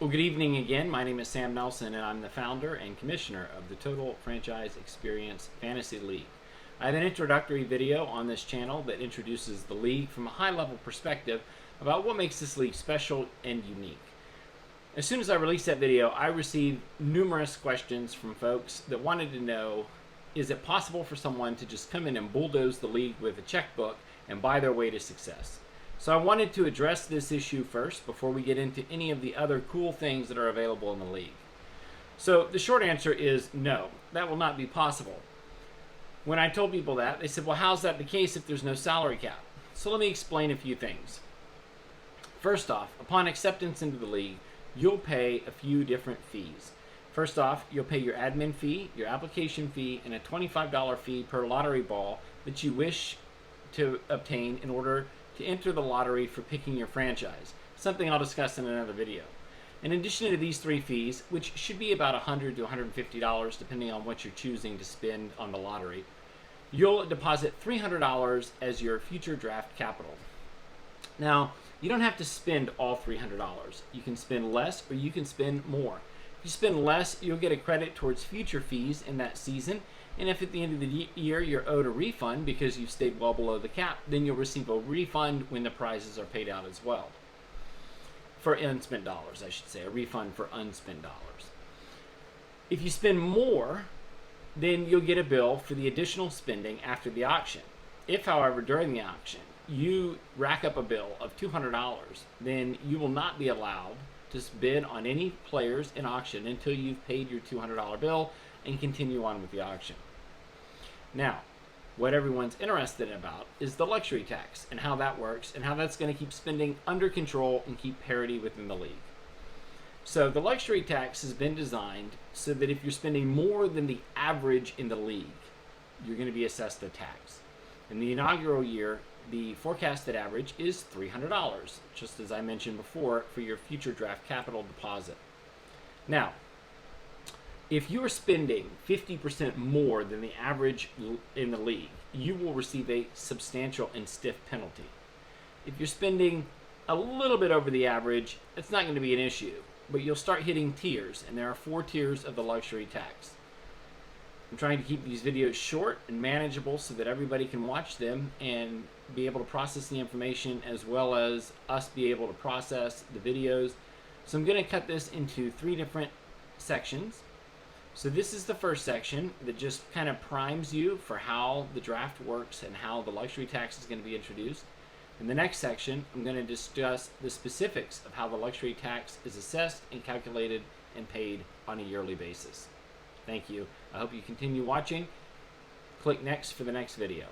Well, good evening again. My name is Sam Nelson, and I'm the founder and commissioner of the Total Franchise Experience Fantasy League. I have an introductory video on this channel that introduces the league from a high-level perspective about what makes this league special and unique. As soon as I released that video, I received numerous questions from folks that wanted to know, is it possible for someone to just come in and bulldoze the league with a checkbook and buy their way to success? So I wanted to address this issue first before we get into any of the other cool things that are available in the league. So the short answer is no, that will not be possible. When I told people that, they said, well, how's that the case if there's no salary cap? So let me explain a few things. First off, upon acceptance into the league, you'll pay a few different fees. First off, you'll pay your admin fee, your application fee, and a $25 fee per lottery ball that you wish to obtain in order to enter the lottery for picking your franchise, something I'll discuss in another video. In addition to these three fees, which should be about $100 to $150 depending on what you're choosing to spend on the lottery, you'll deposit $300 as your future draft capital. Now, you don't have to spend all $300. You can spend less or you can spend more. If you spend less, you'll get a credit towards future fees in that season. And if at the end of the year you're owed a refund because you've stayed well below the cap, then you'll receive a refund when the prizes are paid out as well. For unspent dollars, I should say, a refund for unspent dollars. If you spend more, then you'll get a bill for the additional spending after the auction. If, however, during the auction, you rack up a bill of $200, then you will not be allowed to bid on any players in auction until you've paid your $200 bill and continue on with the auction. Now, what everyone's interested about is the luxury tax and how that works and how that's going to keep spending under control and keep parity within the league. So the luxury tax has been designed so that if you're spending more than the average in the league, you're going to be assessed a tax. In the inaugural year, the forecasted average is $300, just as I mentioned before, for your future draft capital deposit. Now, if you're spending 50% more than the average in the league, you will receive a substantial and stiff penalty. If you're spending a little bit over the average, it's not going to be an issue, but you'll start hitting tiers, and there are 4 tiers of the luxury tax. I'm trying to keep these videos short and manageable so that everybody can watch them and be able to process the information as well as us be able to process the videos. So I'm going to cut this into 3 different sections. So this is the first section that just kind of primes you for how the draft works and how the luxury tax is going to be introduced. In the next section, I'm going to discuss the specifics of how the luxury tax is assessed and calculated and paid on a yearly basis. Thank you. I hope you continue watching. Click next for the next video.